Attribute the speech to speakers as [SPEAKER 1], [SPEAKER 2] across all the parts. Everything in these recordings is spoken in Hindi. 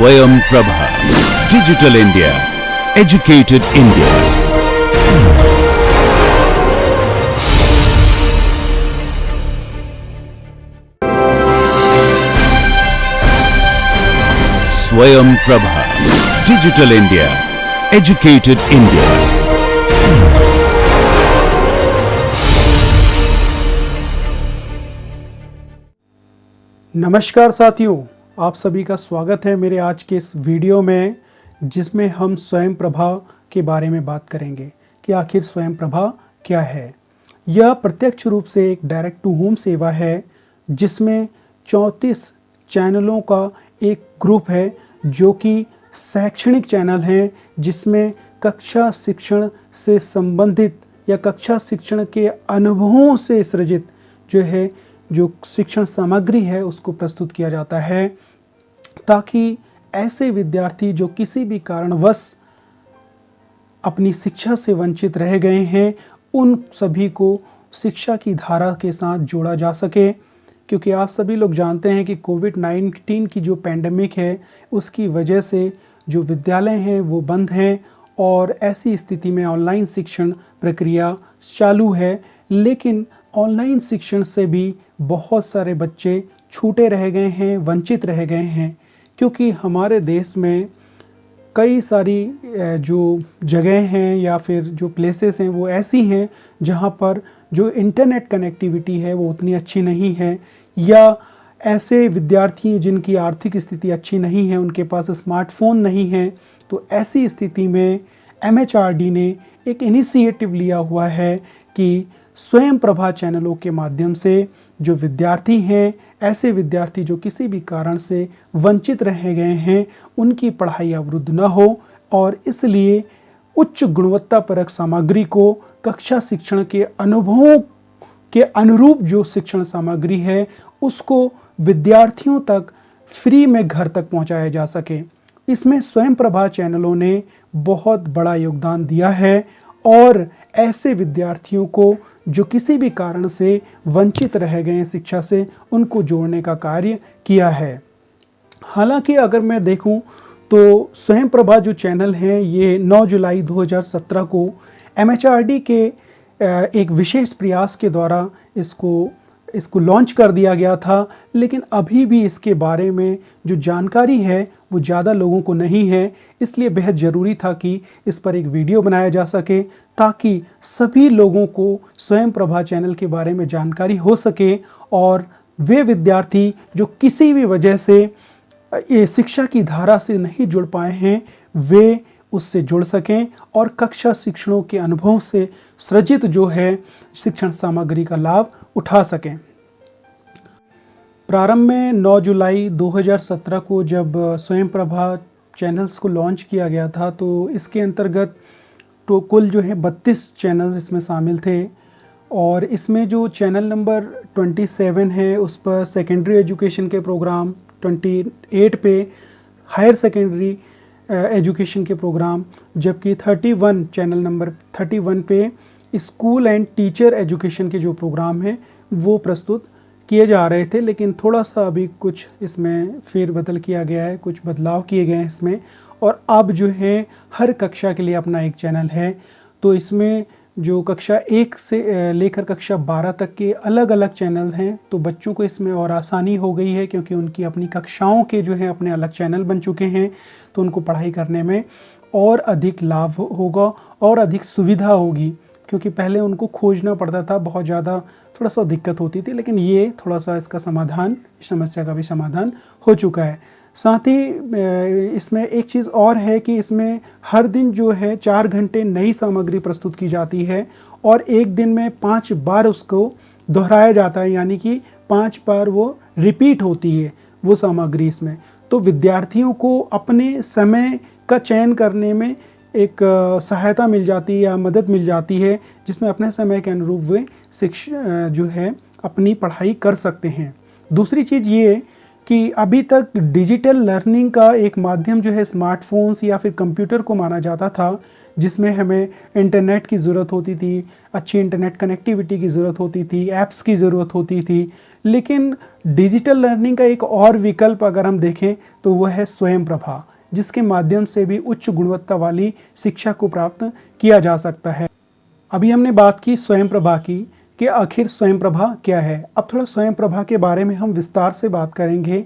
[SPEAKER 1] स्वयं Prabha, digital India, educated India. Swayam Prabha, digital India, educated India.
[SPEAKER 2] नमस्कार साथियों, आप सभी का स्वागत है मेरे आज के इस वीडियो में, जिसमें हम स्वयं प्रभा के बारे में बात करेंगे कि आखिर स्वयं प्रभा क्या है। यह प्रत्यक्ष रूप से एक डायरेक्ट टू होम सेवा है जिसमें 34 चैनलों का एक ग्रुप है जो कि शैक्षणिक चैनल हैं, जिसमें कक्षा शिक्षण से संबंधित या कक्षा शिक्षण के अनुभवों से सृजित जो शिक्षण सामग्री है उसको प्रस्तुत किया जाता है, ताकि ऐसे विद्यार्थी जो किसी भी कारणवश अपनी शिक्षा से वंचित रह गए हैं, उन सभी को शिक्षा की धारा के साथ जोड़ा जा सके। क्योंकि आप सभी लोग जानते हैं कि कोविड-19 की जो पैंडेमिक है उसकी वजह से जो विद्यालय हैं वो बंद हैं और ऐसी स्थिति में ऑनलाइन शिक्षण प्रक्रिया चालू है। लेकिन ऑनलाइन शिक्षण से भी बहुत सारे बच्चे छूटे रह गए हैं, वंचित रह गए हैं, क्योंकि हमारे देश में कई सारी जो जगह हैं या फिर जो प्लेसेस हैं वो ऐसी हैं जहां पर जो इंटरनेट कनेक्टिविटी है वो उतनी अच्छी नहीं है, या ऐसे विद्यार्थी जिनकी आर्थिक स्थिति अच्छी नहीं है, उनके पास स्मार्टफोन नहीं है। तो ऐसी स्थिति में MHRD ने एक इनिशिएटिव लिया हुआ है कि स्वयं प्रभा चैनलों के माध्यम से जो विद्यार्थी हैं, ऐसे विद्यार्थी जो किसी भी कारण से वंचित रह गए हैं, उनकी पढ़ाई अवरुद्ध न हो, और इसलिए उच्च गुणवत्तापरक सामग्री को कक्षा शिक्षण के अनुभवों के अनुरूप जो शिक्षण सामग्री है उसको विद्यार्थियों तक फ्री में घर तक पहुंचाया जा सके। इसमें स्वयं प्रभा चैनलों ने बहुत बड़ा योगदान दिया है और ऐसे विद्यार्थियों को जो किसी भी कारण से वंचित रह गए शिक्षा से, उनको जोड़ने का कार्य किया है। हालांकि अगर मैं देखूं तो स्वयं प्रभा जो चैनल है ये 9 जुलाई 2017 को MHRD के एक विशेष प्रयास के द्वारा इसको लॉन्च कर दिया गया था। लेकिन अभी भी इसके बारे में जो जानकारी है वो ज़्यादा लोगों को नहीं है, इसलिए बेहद ज़रूरी था कि इस पर एक वीडियो बनाया जा सके, ताकि सभी लोगों को स्वयं प्रभा चैनल के बारे में जानकारी हो सके और वे विद्यार्थी जो किसी भी वजह से शिक्षा की धारा से नहीं जुड़ पाए हैं, वे उससे जुड़ सकें और कक्षा शिक्षणों के अनुभव से सृजित जो है शिक्षण सामग्री का लाभ उठा सकें। प्रारंभ में 9 जुलाई 2017 को जब स्वयं प्रभा चैनल्स को लॉन्च किया गया था, तो इसके अंतर्गत तो कुल जो है 32 चैनल्स इसमें शामिल थे, और इसमें जो चैनल नंबर 27 है उस पर सेकेंडरी एजुकेशन के प्रोग्राम, 28 पे हायर सेकेंडरी एजुकेशन के प्रोग्राम, जबकि चैनल नंबर 31 पे स्कूल एंड टीचर एजुकेशन के जो प्रोग्राम हैं वो प्रस्तुत किए जा रहे थे। लेकिन थोड़ा सा अभी कुछ इसमें फेरबदल किया गया है, कुछ बदलाव किए गए हैं इसमें, और अब जो है हर कक्षा के लिए अपना एक चैनल है। तो इसमें जो कक्षा 1 से लेकर कक्षा 12 तक के अलग अलग चैनल हैं, तो बच्चों को इसमें और आसानी हो गई है, क्योंकि उनकी अपनी कक्षाओं के जो है अपने अलग चैनल बन चुके हैं। तो उनको पढ़ाई करने में और अधिक लाभ होगा और अधिक सुविधा होगी, क्योंकि पहले उनको खोजना पड़ता था, बहुत ज़्यादा थोड़ा सा दिक्कत होती थी। लेकिन ये थोड़ा सा इसका समाधान, इस समस्या का भी समाधान हो चुका है। साथ ही इसमें एक चीज़ और है कि इसमें हर दिन जो है 4 घंटे नई सामग्री प्रस्तुत की जाती है और एक दिन में 5 बार उसको दोहराया जाता है, यानी कि 5 बार वो रिपीट होती है वो सामग्री इसमें। तो विद्यार्थियों को अपने समय का चयन करने में एक सहायता मिल जाती है या मदद मिल जाती है, जिसमें अपने समय के अनुरूप वे शिक्षा जो है अपनी पढ़ाई कर सकते हैं। दूसरी चीज़ ये कि अभी तक डिजिटल लर्निंग का एक माध्यम जो है स्मार्टफोन्स या फिर कंप्यूटर को माना जाता था, जिसमें हमें इंटरनेट की ज़रूरत होती थी, अच्छी इंटरनेट कनेक्टिविटी की ज़रूरत होती थी, ऐप्स की ज़रूरत होती थी। लेकिन डिजिटल लर्निंग का एक और विकल्प अगर हम देखें तो वह है स्वयं प्रभा, जिसके माध्यम से भी उच्च गुणवत्ता वाली शिक्षा को प्राप्त किया जा सकता है। अभी हमने बात की स्वयं प्रभा की कि आखिर स्वयं प्रभा क्या है। अब थोड़ा स्वयं प्रभा के बारे में हम विस्तार से बात करेंगे।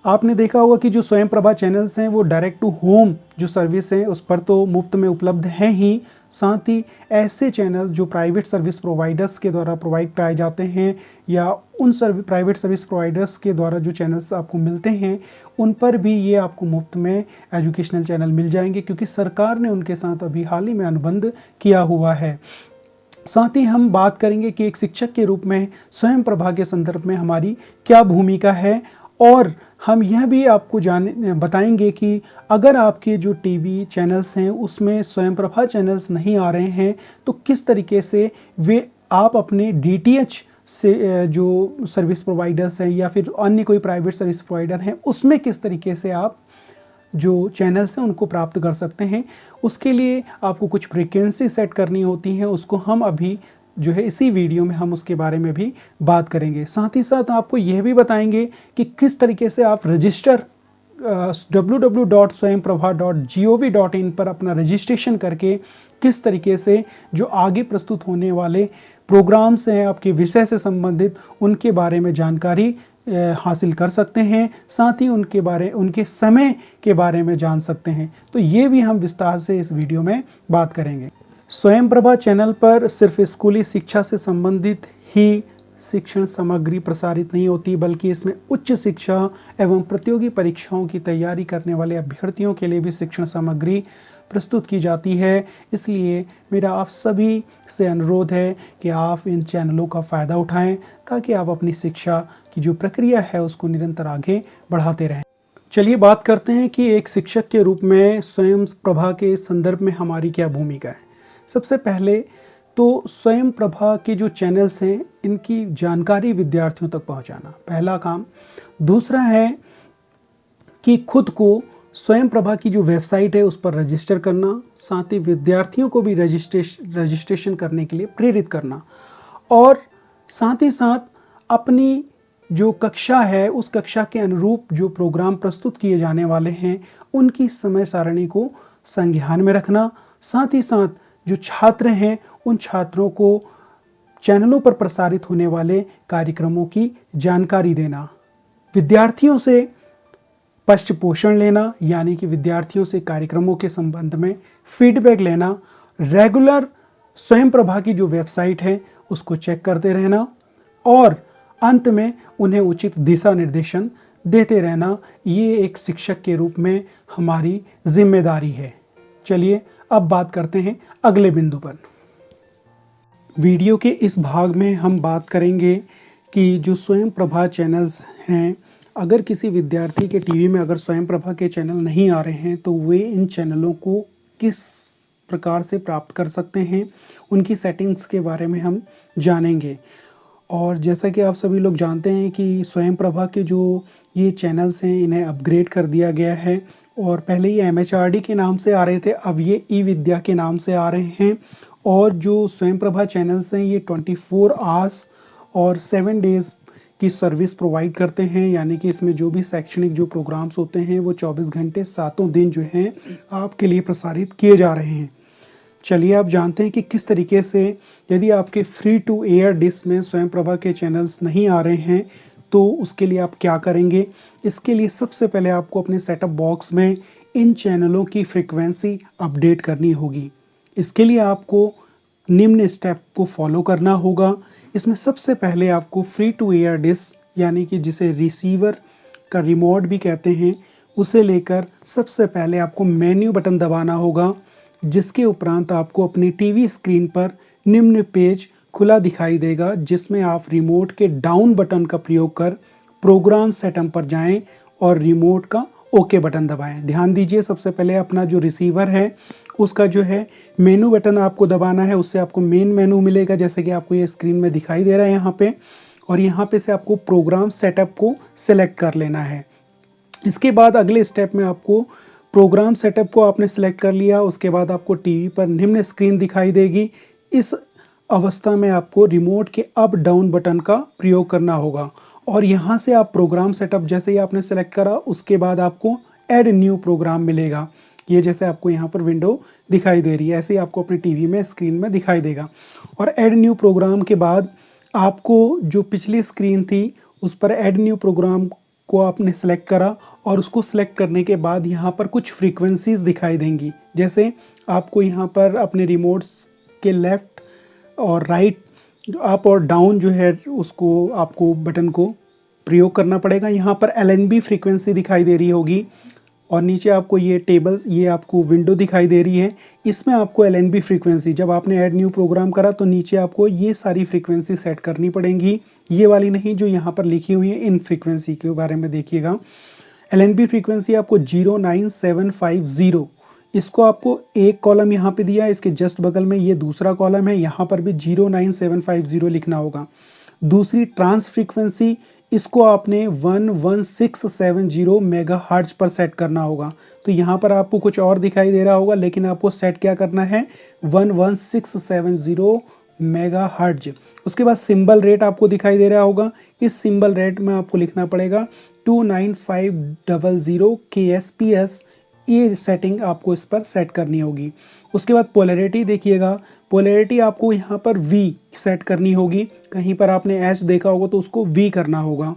[SPEAKER 2] आपने देखा होगा कि जो स्वयं प्रभा चैनल्स हैं वो डायरेक्ट टू होम जो सर्विस है उस पर तो मुफ्त में उपलब्ध हैं ही, साथ ही ऐसे चैनल जो प्राइवेट सर्विस प्रोवाइडर्स के द्वारा प्रोवाइड कराए जाते हैं या उन प्राइवेट सर्विस प्रोवाइडर्स के द्वारा जो चैनल्स आपको मिलते हैं उन पर भी ये आपको मुफ्त में एजुकेशनल चैनल मिल जाएंगे, क्योंकि सरकार ने उनके साथ अभी हाल ही में अनुबंध किया हुआ है। साथ ही हम बात करेंगे कि एक शिक्षक के रूप में स्वयं प्रभा के संदर्भ में हमारी क्या भूमिका है, और हम यह भी आपको बताएंगे कि अगर आपके जो टीवी चैनल्स हैं उसमें स्वयं प्रभा चैनल्स नहीं आ रहे हैं तो किस तरीके से आप अपने डीटीएच से जो सर्विस प्रोवाइडर्स हैं या फिर अन्य कोई प्राइवेट सर्विस प्रोवाइडर हैं उसमें किस तरीके से आप जो चैनल्स हैं उनको प्राप्त कर सकते हैं। उसके लिए आपको कुछ फ्रीक्वेंसी सेट करनी होती हैं, उसको हम अभी जो है इसी वीडियो में हम उसके बारे में भी बात करेंगे। साथ ही साथ आपको यह भी बताएंगे कि किस तरीके से आप रजिस्टर www.swayamprabha.gov.in पर अपना रजिस्ट्रेशन करके किस तरीके से जो आगे प्रस्तुत होने वाले प्रोग्राम्स हैं आपके विषय से संबंधित उनके बारे में जानकारी हासिल कर सकते हैं, साथ ही उनके समय के बारे में जान सकते हैं। तो ये भी हम विस्तार से इस वीडियो में बात करेंगे। स्वयं प्रभा चैनल पर सिर्फ स्कूली शिक्षा से संबंधित ही शिक्षण सामग्री प्रसारित नहीं होती, बल्कि इसमें उच्च शिक्षा एवं प्रतियोगी परीक्षाओं की तैयारी करने वाले अभ्यर्थियों के लिए भी शिक्षण सामग्री प्रस्तुत की जाती है। इसलिए मेरा आप सभी से अनुरोध है कि आप इन चैनलों का फ़ायदा उठाएं ताकि आप अपनी शिक्षा की जो प्रक्रिया है उसको निरंतर आगे बढ़ाते रहें। चलिए बात करते हैं कि एक शिक्षक के रूप में स्वयं प्रभा के संदर्भ में हमारी क्या भूमिका है। सबसे पहले तो स्वयं प्रभा के जो चैनल्स हैं इनकी जानकारी विद्यार्थियों तक पहुंचाना पहला काम। दूसरा है कि खुद को स्वयं प्रभा की जो वेबसाइट है उस पर रजिस्टर करना, साथ ही विद्यार्थियों को भी रजिस्ट्रेशन करने के लिए प्रेरित करना, और साथ ही साथ अपनी जो कक्षा है उस कक्षा के अनुरूप जो प्रोग्राम प्रस्तुत किए जाने वाले हैं उनकी समय सारणी को संज्ञान में रखना। साथ ही साथ जो छात्र हैं उन छात्रों को चैनलों पर प्रसारित होने वाले कार्यक्रमों की जानकारी देना, विद्यार्थियों से पृष्ठ पोषण लेना, यानी कि विद्यार्थियों से कार्यक्रमों के संबंध में फीडबैक लेना, रेगुलर स्वयं प्रभा की जो वेबसाइट है उसको चेक करते रहना, और अंत में उन्हें उचित दिशा निर्देशन देते रहना। ये एक शिक्षक के रूप में हमारी जिम्मेदारी है। चलिए अब बात करते हैं अगले बिंदु पर। वीडियो के इस भाग में हम बात करेंगे कि जो स्वयं प्रभा चैनल्स हैं, अगर किसी विद्यार्थी के टीवी में अगर स्वयं प्रभा के चैनल नहीं आ रहे हैं तो वे इन चैनलों को किस प्रकार से प्राप्त कर सकते हैं, उनकी सेटिंग्स के बारे में हम जानेंगे। और जैसा कि आप सभी लोग जानते हैं कि स्वयं प्रभा के जो ये चैनल्स हैं इन्हें अपग्रेड कर दिया गया है, और पहले ये MHRD के नाम से आ रहे थे, अब ये ई-विद्या के नाम से आ रहे हैं। और जो स्वयं प्रभा चैनल्स हैं ये 24 आवर्स और 7 डेज़ की सर्विस प्रोवाइड करते हैं, यानी कि इसमें जो भी शैक्षणिक जो प्रोग्राम्स होते हैं वो 24 घंटे 7 दिन जो हैं आपके लिए प्रसारित किए जा रहे हैं। चलिए आप जानते हैं कि किस तरीके से यदि आपके फ्री टू एयर डिश में स्वयं प्रभा के चैनल्स नहीं आ रहे हैं तो उसके लिए आप क्या करेंगे। इसके लिए सबसे पहले आपको अपने सेटअप बॉक्स में इन चैनलों की फ्रीक्वेंसी अपडेट करनी होगी। इसके लिए आपको निम्न स्टेप को फॉलो करना होगा। इसमें सबसे पहले आपको फ्री टू एयर डिश, यानी कि जिसे रिसीवर का रिमोट भी कहते हैं, उसे लेकर सबसे पहले आपको मेन्यू बटन दबाना होगा, जिसके उपरांत आपको अपनी टीवी स्क्रीन पर निम्न पेज खुला दिखाई देगा, जिसमें आप रिमोट के डाउन बटन का प्रयोग कर प्रोग्राम सेटअप पर जाएं और रिमोट का ओके बटन दबाएं। ध्यान दीजिए, सबसे पहले अपना जो रिसीवर है उसका जो है मेनू बटन आपको दबाना है, उससे आपको मेन मेनू मिलेगा, जैसे कि आपको ये स्क्रीन में दिखाई दे रहा है यहाँ पे। और यहाँ पे से आपको प्रोग्राम सेटअप को सेलेक्ट कर लेना है। इसके बाद अगले स्टेप में आपको प्रोग्राम सेटअप को आपने सेलेक्ट कर लिया, उसके बाद आपको टीवी पर निम्न स्क्रीन दिखाई देगी। इस अवस्था में आपको रिमोट के अप डाउन बटन का प्रयोग करना होगा और यहाँ से आप प्रोग्राम सेटअप जैसे ही आपने सेलेक्ट करा उसके बाद आपको ऐड न्यू प्रोग्राम मिलेगा। ये जैसे आपको यहाँ पर विंडो दिखाई दे रही है, ऐसे ही आपको अपने टीवी में स्क्रीन में दिखाई देगा। और ऐड न्यू प्रोग्राम के बाद आपको जो पिछली स्क्रीन थी उस पर ऐड न्यू प्रोग्राम को आपने सेलेक्ट करा और उसको सेलेक्ट करने के बाद यहाँ पर कुछ फ्रीक्वेंसीज दिखाई देंगी। जैसे आपको यहाँ पर अपने रिमोट्स के लेफ़्ट और राइट, अप और डाउन जो है उसको आपको बटन को प्रयोग करना पड़ेगा। यहाँ पर LNB फ्रीक्वेंसी दिखाई दे रही होगी और नीचे आपको ये टेबल्स, ये आपको विंडो दिखाई दे रही है। इसमें आपको LNB फ्रीक्वेंसी जब आपने ऐड न्यू प्रोग्राम करा तो नीचे आपको ये सारी फ्रीक्वेंसी सेट करनी पड़ेंगी, ये वाली नहीं जो यहाँ पर लिखी हुई है। इन फ्रीक्वेंसी के बारे में देखिएगा। LNB फ्रीक्वेंसी आपको 09750, इसको आपको एक कॉलम यहाँ पे दिया है, इसके जस्ट बगल में ये दूसरा कॉलम है, यहाँ पर भी 09750 लिखना होगा। दूसरी ट्रांस फ्रीक्वेंसी, इसको आपने 11670 मेगाहर्ट्ज पर सेट करना होगा। तो यहाँ पर आपको कुछ और दिखाई दे रहा होगा लेकिन आपको सेट क्या करना है, 11670 मेगाहर्ट्ज। उसके बाद सिंबल रेट आपको दिखाई दे रहा होगा, इस सिंबल रेट में आपको लिखना पड़ेगा 29500 ksps। ये सेटिंग आपको इस पर सेट करनी होगी। उसके बाद पोलैरिटी देखिएगा, पोलैरिटी आपको यहाँ पर V सेट करनी होगी। कहीं पर आपने H देखा होगा तो उसको V करना होगा।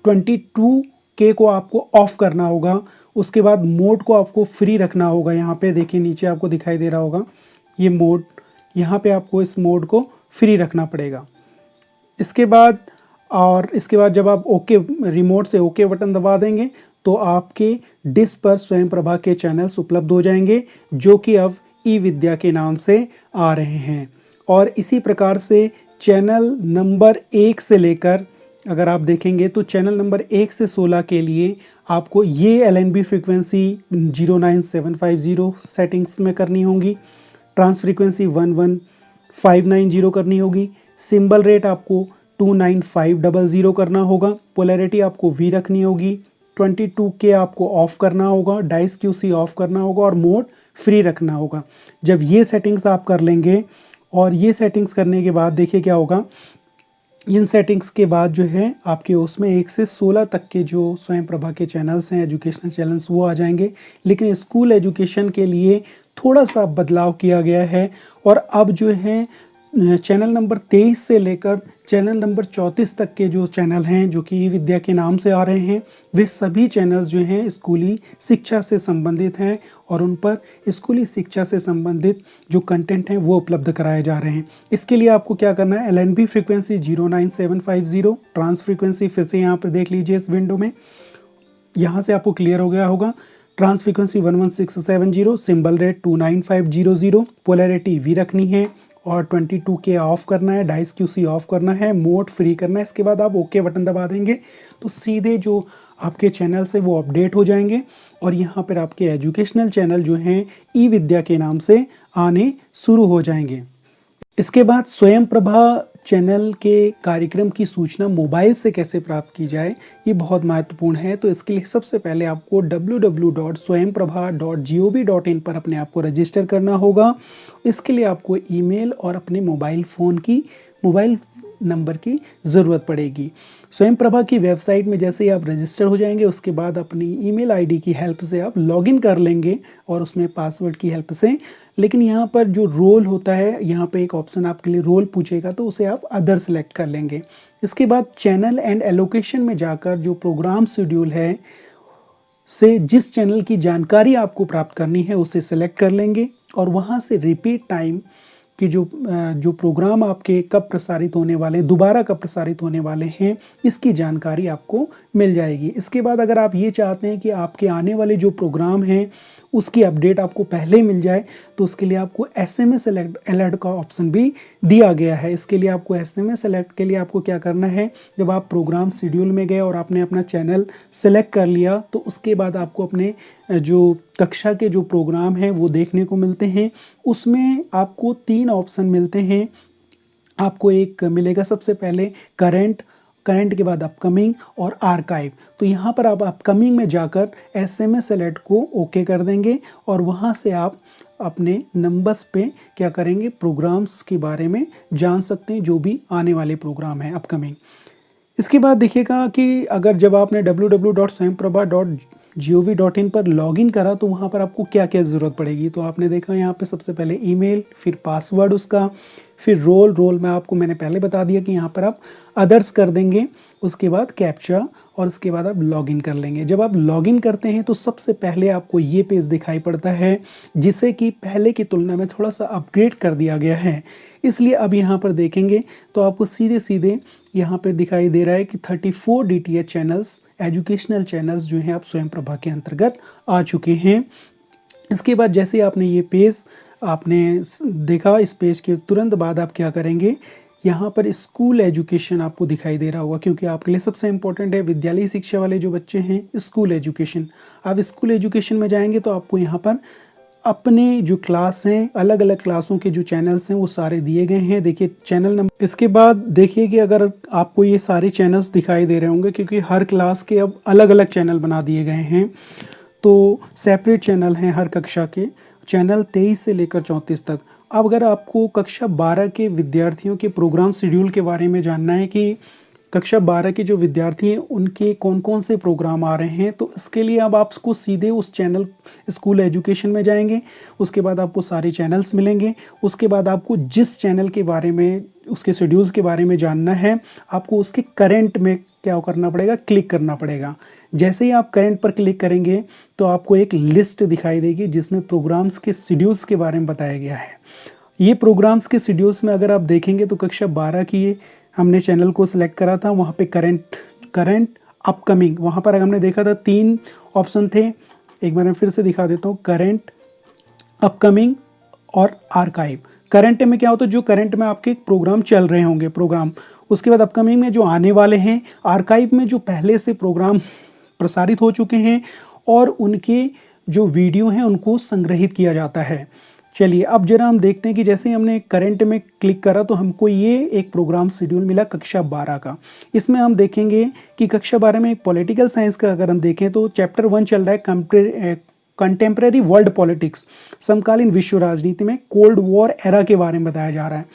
[SPEAKER 2] 22K को आपको ऑफ करना होगा। उसके बाद मोड को आपको फ्री रखना होगा। यहाँ पे देखिए नीचे आपको दिखाई दे रहा होगा ये मोड, यहाँ पे आपको इस मोड को फ्री रखना पड़ेगा। इसके बाद जब आप ओके रिमोट से ओके बटन दबा देंगे तो आपके डिश पर स्वयं प्रभा के चैनल्स उपलब्ध हो जाएंगे जो कि अब ई विद्या के नाम से आ रहे हैं। और इसी प्रकार से चैनल नंबर 1 से लेकर अगर आप देखेंगे तो चैनल नंबर 1 से 16 के लिए आपको ये LNB फ्रीक्वेंसी 09750 सेटिंग्स में करनी होगी, ट्रांस फ्रीक्वेंसी 11590 करनी होगी, सिंबल रेट आपको 29500 करना होगा, पोलैरिटी आपको V रखनी होगी, 22K आपको ऑफ करना होगा, डाइस QC ऑफ करना होगा और मोड फ्री रखना होगा। जब ये सेटिंग्स आप कर लेंगे और ये सेटिंग्स करने के बाद देखिए क्या होगा, इन सेटिंग्स के बाद जो है आपके उसमें 1 से 16 तक के जो स्वयं प्रभा के चैनल्स हैं, एजुकेशनल चैनल्स, वो आ जाएंगे। लेकिन स्कूल एजुकेशन के लिए थोड़ा सा बदलाव किया गया है और अब जो है चैनल नंबर 23 से लेकर चैनल नंबर 34 तक के जो चैनल हैं जो कि ई विद्या के नाम से आ रहे हैं, वे सभी चैनल्स जो हैं स्कूली शिक्षा से संबंधित हैं और उन पर स्कूली शिक्षा से संबंधित जो कंटेंट हैं वो उपलब्ध कराए जा रहे हैं। इसके लिए आपको क्या करना है, LNB फ्रीक्वेंसी 09750, ट्रांस फ्रीक्वेंसी फिर से यहाँ पर देख लीजिए इस विंडो में, यहाँ से आपको क्लियर हो गया होगा। Trans frequency 11670, symbol rate 29500, polarity V रखनी है और 22K ऑफ करना है, डाइस QC ऑफ करना है, मोड फ्री करना है। इसके बाद आप ओके बटन दबा देंगे तो सीधे जो आपके चैनल से वो अपडेट हो जाएंगे और यहाँ पर आपके एजुकेशनल चैनल जो हैं ई विद्या के नाम से आने शुरू हो जाएंगे। इसके बाद स्वयं प्रभा चैनल के कार्यक्रम की सूचना मोबाइल से कैसे प्राप्त की जाए, ये बहुत महत्वपूर्ण है। तो इसके लिए सबसे पहले आपको www.swayamprabha.gov.in पर अपने आप को रजिस्टर करना होगा। इसके लिए आपको ईमेल और अपने मोबाइल नंबर की ज़रूरत पड़ेगी। स्वयं प्रभा की वेबसाइट में जैसे ही आप रजिस्टर हो जाएंगे उसके बाद अपनी ईमेल आईडी की हेल्प से आप लॉगिन कर लेंगे और उसमें पासवर्ड की हेल्प से। लेकिन यहाँ पर जो रोल होता है, यहाँ पे एक ऑप्शन आपके लिए रोल पूछेगा तो उसे आप अदर सेलेक्ट कर लेंगे। इसके बाद चैनल एंड एलोकेशन में जाकर जो प्रोग्राम शेड्यूल है से जिस चैनल की जानकारी आपको प्राप्त करनी है उसे सेलेक्ट कर लेंगे और वहाँ से रिपीट टाइम कि जो प्रोग्राम आपके कब प्रसारित होने वाले, दोबारा कब प्रसारित होने वाले हैं, इसकी जानकारी आपको मिल जाएगी। इसके बाद अगर आप ये चाहते हैं कि आपके आने वाले जो प्रोग्राम हैं उसकी अपडेट आपको पहले मिल जाए तो उसके लिए आपको SMS अलर्ट का ऑप्शन भी दिया गया है। इसके लिए आपको SMS अलर्ट के लिए आपको क्या करना है, जब आप प्रोग्राम शेड्यूल में गए और आपने अपना चैनल सेलेक्ट कर लिया तो उसके बाद आपको अपने जो कक्षा के जो प्रोग्राम हैं वो देखने को मिलते हैं। उसमें आपको 3 ऑप्शन मिलते हैं, आपको एक मिलेगा सबसे पहले करंट, करंट के बाद अपकमिंग और आर्काइव। तो यहाँ पर आप अपकमिंग में जाकर SMS अलर्ट को ओके कर देंगे और वहाँ से आप अपने नंबर्स पे क्या करेंगे, प्रोग्राम्स के बारे में जान सकते हैं, जो भी आने वाले प्रोग्राम हैं अपकमिंग। इसके बाद देखिएगा कि अगर जब आपने www.swayamprabha.gov.in पर लॉगिन करा तो वहाँ पर आपको क्या क्या ज़रूरत पड़ेगी। तो आपने देखा यहाँ पे सबसे पहले ईमेल, फिर पासवर्ड उसका, फिर रोल में आपको मैंने पहले बता दिया कि यहाँ पर आप अदर्स कर देंगे, उसके बाद कैप्चा और उसके बाद आप लॉगिन कर लेंगे। जब आप लॉगिन करते हैं तो सबसे पहले आपको ये पेज दिखाई पड़ता है, जिसे कि पहले की तुलना में थोड़ा सा अपग्रेड कर दिया गया है। इसलिए अब यहाँ पर देखेंगे तो आपको सीधे सीधे यहाँ पे दिखाई दे रहा है कि 34 DTH चैनल्स, एजुकेशनल चैनल्स जो हैं आप स्वयं प्रभा के अंतर्गत आ चुके हैं। इसके बाद जैसे आपने ये पेज आपने देखा, इस पेज के तुरंत बाद आप क्या करेंगे, यहाँ पर स्कूल एजुकेशन आपको दिखाई दे रहा होगा, क्योंकि आपके लिए सबसे इम्पोर्टेंट है विद्यालयी शिक्षा वाले जो बच्चे हैं, स्कूल एजुकेशन। आप स्कूल एजुकेशन में जाएंगे तो आपको यहाँ पर अपने जो क्लास हैं, अलग अलग क्लासों के जो चैनल्स हैं वो सारे दिए गए हैं। देखिए चैनल नंबर, इसके बाद देखिए कि अगर आपको ये सारे चैनल्स दिखाई दे रहे होंगे, क्योंकि हर क्लास के अब अलग अलग चैनल बना दिए गए हैं, तो सेपरेट चैनल हैं हर कक्षा के, चैनल 23 से लेकर 34 तक। अब अगर आपको कक्षा 12 के विद्यार्थियों के प्रोग्राम शेड्यूल के बारे में जानना है कि कक्षा 12 के जो विद्यार्थी हैं उनके कौन कौन से प्रोग्राम आ रहे हैं, तो इसके लिए अब आपको सीधे उस चैनल स्कूल एजुकेशन में जाएंगे। उसके बाद आपको सारे चैनल्स मिलेंगे। उसके बाद आपको जिस चैनल के बारे में, उसके शेड्यूल्स के बारे में जानना है, आपको उसके करंट में क्या करना पड़ेगा, क्लिक करना पड़ेगा। जैसे ही आप करंट पर क्लिक करेंगे तो आपको एक लिस्ट दिखाई देगी जिसमें प्रोग्राम्स के शेड्यूल्स के बारे में बताया गया है। ये प्रोग्राम्स के शेड्यूल्स में अगर आप देखेंगे तो कक्षा 12 की हमने चैनल को सिलेक्ट करा था, वहाँ पे करंट अपकमिंग, वहाँ पर हमने देखा था 3 ऑप्शन थे। एक बार मैं फिर से दिखा देता हूँ, करंट, अपकमिंग और आर्काइव। करंट में क्या होता है, जो करंट में आपके प्रोग्राम चल रहे होंगे प्रोग्राम, उसके बाद अपकमिंग में जो आने वाले हैं, आर्काइव में जो पहले से प्रोग्राम प्रसारित हो चुके हैं और उनके जो वीडियो हैं उनको संग्रहित किया जाता है। चलिए अब जरा हम देखते हैं कि जैसे ही हमने करंट में क्लिक करा तो हमको ये एक प्रोग्राम शेड्यूल मिला कक्षा 12 का। इसमें हम देखेंगे कि कक्षा 12 में एक पॉलिटिकल साइंस का अगर हम देखें तो चैप्टर 1 चल रहा है कंटेम्प्रेरी वर्ल्ड पॉलिटिक्स, समकालीन विश्व राजनीति में कोल्ड वॉर एरा के बारे में बताया जा रहा है।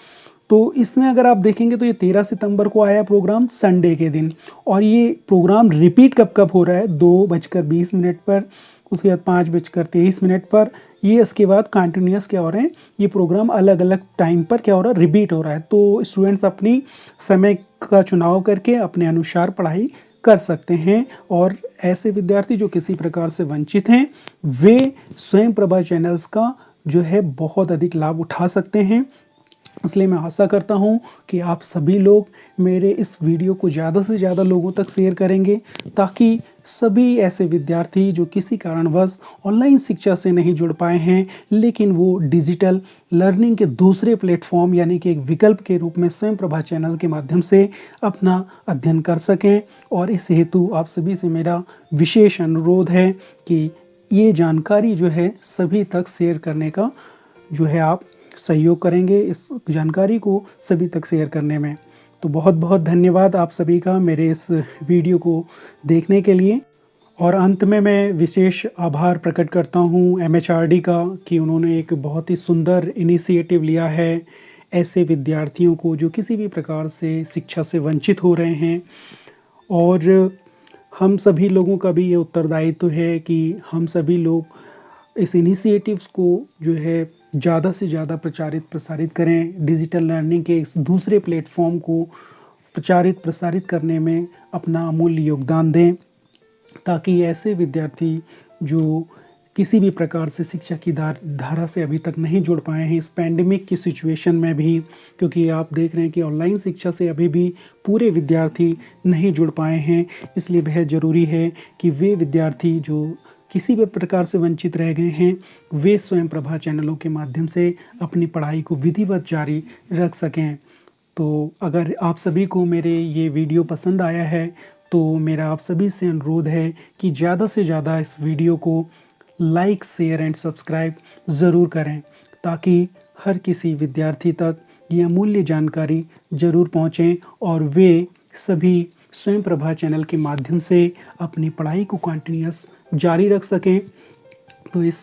[SPEAKER 2] तो इसमें अगर आप देखेंगे तो ये 13 सितंबर को आया प्रोग्राम, संडे के दिन, और ये प्रोग्राम रिपीट कब कब हो रहा है, 2:20 पर, उसके बाद 5:23 पर, ये इसके बाद कंटिन्यूस क्या हो रहे हैं, ये प्रोग्राम अलग अलग टाइम पर क्या हो रहा है, रिपीट हो रहा है। तो स्टूडेंट्स अपनी समय का चुनाव करके अपने अनुसार पढ़ाई कर सकते हैं, और ऐसे विद्यार्थी जो किसी प्रकार से वंचित हैं वे स्वयं प्रभा चैनल्स का जो है बहुत अधिक लाभ उठा सकते हैं। इसलिए मैं आशा करता हूं कि आप सभी लोग मेरे इस वीडियो को ज़्यादा से ज़्यादा लोगों तक शेयर करेंगे, ताकि सभी ऐसे विद्यार्थी जो किसी कारणवश ऑनलाइन शिक्षा से नहीं जुड़ पाए हैं, लेकिन वो डिजिटल लर्निंग के दूसरे प्लेटफॉर्म यानी कि एक विकल्प के रूप में स्वयं प्रभा चैनल के माध्यम से अपना अध्ययन कर सकें। और इस हेतु आप सभी से मेरा विशेष अनुरोध है कि ये जानकारी जो है सभी तक शेयर करने का जो है आप सहयोग करेंगे, इस जानकारी को सभी तक शेयर करने में। तो बहुत बहुत धन्यवाद आप सभी का मेरे इस वीडियो को देखने के लिए। और अंत में मैं विशेष आभार प्रकट करता हूँ MHRD का कि उन्होंने एक बहुत ही सुंदर इनिशिएटिव लिया है ऐसे विद्यार्थियों को जो किसी भी प्रकार से शिक्षा से वंचित हो रहे हैं। और हम सभी लोगों का भी ये उत्तरदायित्व है कि हम सभी लोग इस इनिशिएटिव्स को जो है ज़्यादा से ज़्यादा प्रसारित करें, डिजिटल लर्निंग के इस दूसरे प्लेटफॉर्म को प्रसारित करने में अपना अमूल्य योगदान दें, ताकि ऐसे विद्यार्थी जो किसी भी प्रकार से शिक्षा की धारा से अभी तक नहीं जुड़ पाए हैं इस पैंडेमिक की सिचुएशन में भी, क्योंकि आप देख रहे हैं कि ऑनलाइन शिक्षा से अभी भी पूरे विद्यार्थी नहीं जुड़ पाए हैं। इसलिए बेहद ज़रूरी है कि वे विद्यार्थी जो किसी भी प्रकार से वंचित रह गए हैं वे स्वयं प्रभा चैनलों के माध्यम से अपनी पढ़ाई को विधिवत जारी रख सकें। तो अगर आप सभी को मेरे ये वीडियो पसंद आया है तो मेरा आप सभी से अनुरोध है कि ज़्यादा से ज़्यादा इस वीडियो को लाइक, शेयर एंड सब्सक्राइब ज़रूर करें, ताकि हर किसी विद्यार्थी तक ये अमूल्य जानकारी ज़रूर पहुँचें और वे सभी स्वयं प्रभा चैनल के माध्यम से अपनी पढ़ाई को कंटिन्यूअस जारी रख सकें। तो इस